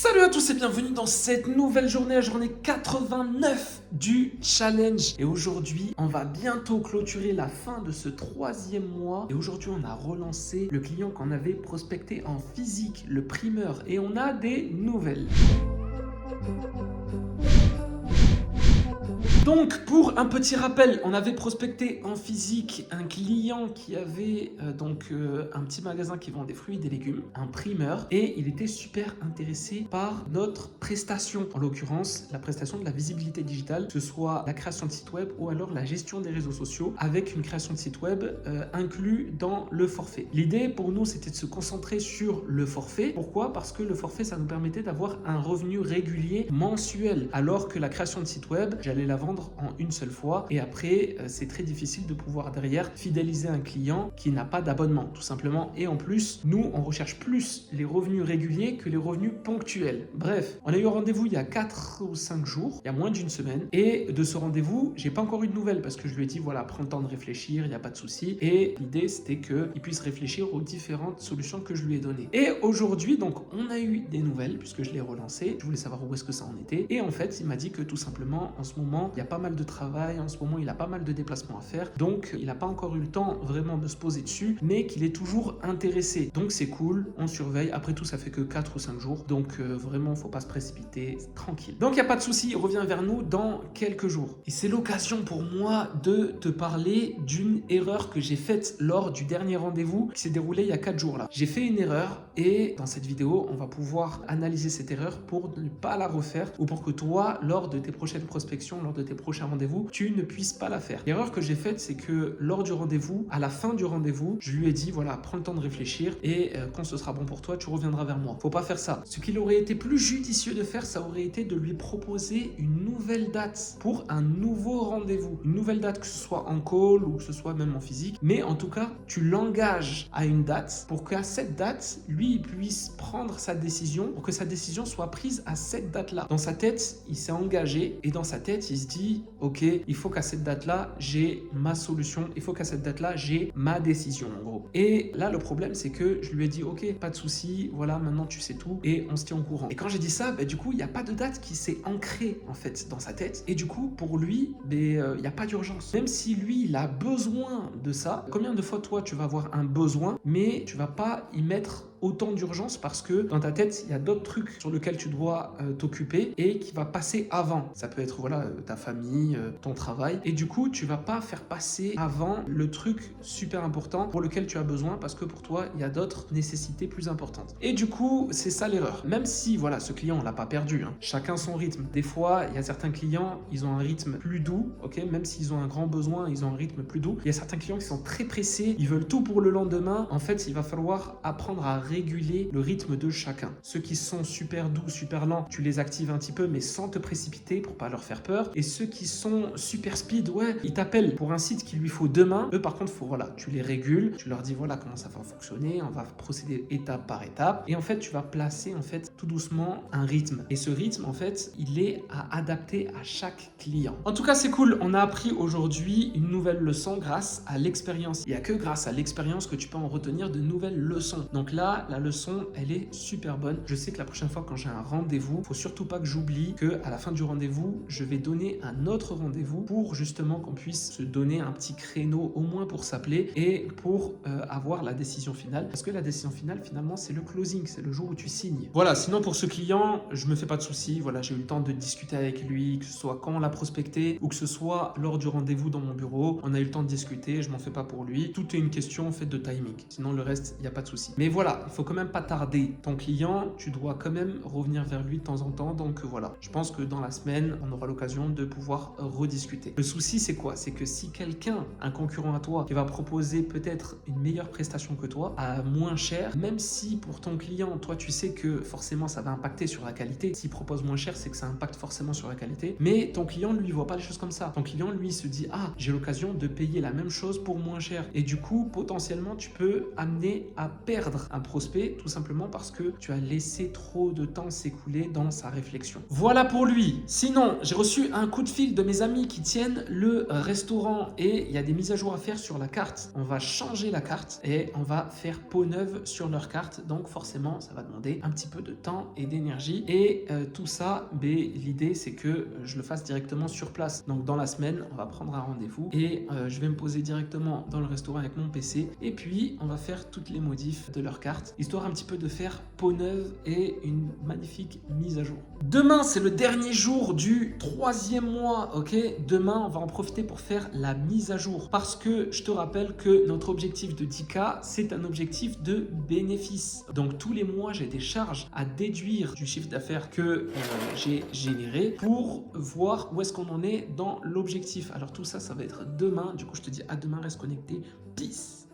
Salut à tous et bienvenue dans cette nouvelle journée, la journée 89 du challenge. Et aujourd'hui, on va bientôt clôturer la fin de ce 3e mois. Et aujourd'hui, on a relancé le client qu'on avait prospecté en physique, le primeur. Et on a des nouvelles. Donc, pour un petit rappel, on avait prospecté en physique un client qui avait un petit magasin qui vend des fruits et des légumes, un primeur, et il était super intéressé par notre prestation, en l'occurrence la prestation de la visibilité digitale, que ce soit la création de site web ou alors la gestion des réseaux sociaux avec une création de site web inclus dans le forfait. L'idée pour nous, c'était de se concentrer sur le forfait. Pourquoi? Parce que le forfait, ça nous permettait d'avoir un revenu régulier mensuel, alors que la création de site web, j'allais la vendre en une seule fois et après c'est très difficile de pouvoir derrière fidéliser un client qui n'a pas d'abonnement tout simplement. Et en plus, nous on recherche plus les revenus réguliers que les revenus ponctuels. Bref, on a eu un rendez-vous il y a 4 ou 5 jours, il y a moins d'une semaine, et de ce rendez-vous j'ai pas encore eu de nouvelles parce que je lui ai dit voilà, prends le temps de réfléchir, il n'y a pas de souci. Et l'idée c'était qu'il puisse réfléchir aux différentes solutions que je lui ai données. Et aujourd'hui donc on a eu des nouvelles puisque je l'ai relancé, je voulais savoir où est-ce que ça en était, et en fait il m'a dit que tout simplement en ce moment il y a pas mal de travail, en ce moment il a pas mal de déplacements à faire, donc il n'a pas encore eu le temps vraiment de se poser dessus, mais qu'il est toujours intéressé. Donc c'est cool, on surveille. Après tout, ça fait que 4 ou 5 jours, donc vraiment faut pas se précipiter, tranquille. Donc il n'y a pas de souci, il revient vers nous dans quelques jours. Et c'est l'occasion pour moi de te parler d'une erreur que j'ai faite lors du dernier rendez-vous qui s'est déroulé il y a 4 jours là. J'ai fait une erreur et dans cette vidéo, on va pouvoir analyser cette erreur pour ne pas la refaire ou pour que toi, lors de tes prochaines prospections, lors de tes prochains rendez-vous, tu ne puisses pas la faire. L'erreur que j'ai faite, c'est que lors du rendez-vous, à la fin du rendez-vous, je lui ai dit voilà, prends le temps de réfléchir et quand ce sera bon pour toi, tu reviendras vers moi. Faut pas faire ça. Ce qu'il aurait été plus judicieux de faire, ça aurait été de lui proposer une nouvelle date pour un nouveau rendez-vous. Une nouvelle date, que ce soit en call ou que ce soit même en physique. Mais en tout cas, tu l'engages à une date pour qu'à cette date, lui, il puisse prendre sa décision, pour que sa décision soit prise à cette date-là. Dans sa tête, il s'est engagé et dans sa tête, il se dit ok, il faut qu'à cette date-là, j'ai ma solution, il faut qu'à cette date-là, j'ai ma décision en gros. Et là, le problème, c'est que je lui ai dit ok, pas de souci, voilà, maintenant tu sais tout et on se tient au courant. Et quand j'ai dit ça, du coup, il n'y a pas de date qui s'est ancrée en fait dans sa tête. Et du coup, pour lui, il n'y a pas d'urgence. Même si lui, il a besoin de ça, combien de fois toi, tu vas avoir un besoin, mais tu vas pas y mettre autant d'urgence parce que dans ta tête, il y a d'autres trucs sur lesquels tu dois t'occuper et qui va passer avant. Ça peut être voilà, ta famille, ton travail. Et du coup, tu vas pas faire passer avant le truc super important pour lequel tu as besoin parce que pour toi, il y a d'autres nécessités plus importantes. Et du coup, c'est ça l'erreur. Même si voilà, ce client, on l'a pas perdu, hein. Chacun son rythme. Des fois, il y a certains clients, ils ont un rythme plus doux, ok, même s'ils ont un grand besoin, ils ont un rythme plus doux. Il y a certains clients qui sont très pressés, ils veulent tout pour le lendemain. En fait, il va falloir apprendre à réguler le rythme de chacun. Ceux qui sont super doux, super lents, tu les actives un petit peu mais sans te précipiter pour pas leur faire peur. Et ceux qui sont super speed, ouais, ils t'appellent pour un site qu'il lui faut demain. Eux par contre, faut voilà, tu les régules, tu leur dis voilà comment ça va fonctionner, on va procéder étape par étape et en fait, tu vas placer en fait tout doucement un rythme. Et ce rythme en fait, il est à adapter à chaque client. En tout cas, c'est cool, on a appris aujourd'hui une nouvelle leçon grâce à l'expérience. Il n'y a que grâce à l'expérience que tu peux en retenir de nouvelles leçons. Donc là, la leçon, elle est super bonne. Je sais que la prochaine fois quand j'ai un rendez-vous, faut surtout pas que j'oublie que à la fin du rendez-vous, je vais donner un autre rendez-vous pour justement qu'on puisse se donner un petit créneau au moins pour s'appeler et pour avoir la décision finale. Parce que la décision finale, finalement, c'est le closing, c'est le jour où tu signes. Voilà, sinon pour ce client, je me fais pas de soucis. Voilà, j'ai eu le temps de discuter avec lui, que ce soit quand on l'a prospecté ou que ce soit lors du rendez-vous dans mon bureau. On a eu le temps de discuter, je m'en fais pas pour lui. Tout est une question en fait de timing. Sinon le reste, il n'y a pas de souci. Mais voilà, il faut quand même pas tarder. Ton client, tu dois quand même revenir vers lui de temps en temps. Donc voilà, je pense que dans la semaine, on aura l'occasion de pouvoir rediscuter. Le souci, c'est quoi? C'est que si quelqu'un, un concurrent à toi, qui va proposer peut-être une meilleure prestation que toi, à moins cher, même si pour ton client, toi, tu sais que forcément, ça va impacter sur la qualité. S'il propose moins cher, c'est que ça impacte forcément sur la qualité. Mais ton client, lui, voit pas les choses comme ça. Ton client, lui, se dit, ah, j'ai l'occasion de payer la même chose pour moins cher. Et du coup, potentiellement, tu peux amener à perdre un produit prospect, tout simplement parce que tu as laissé trop de temps s'écouler dans sa réflexion. Voilà pour lui. Sinon, j'ai reçu un coup de fil de mes amis qui tiennent le restaurant et il y a des mises à jour à faire sur la carte. On va changer la carte et on va faire peau neuve sur leur carte. Donc forcément, ça va demander un petit peu de temps et d'énergie. Et tout ça, l'idée, c'est que je le fasse directement sur place. Donc dans la semaine, on va prendre un rendez-vous et je vais me poser directement dans le restaurant avec mon PC. Et puis, on va faire toutes les modifs de leur carte, histoire un petit peu de faire peau neuve et une magnifique mise à jour. Demain, c'est le dernier jour du 3e mois, ok? Demain, on va en profiter pour faire la mise à jour parce que je te rappelle que notre objectif de 10K, c'est un objectif de bénéfice. Donc, tous les mois, j'ai des charges à déduire du chiffre d'affaires que j'ai généré pour voir où est-ce qu'on en est dans l'objectif. Alors, tout ça, ça va être demain. Du coup, je te dis à demain, reste connecté. Peace!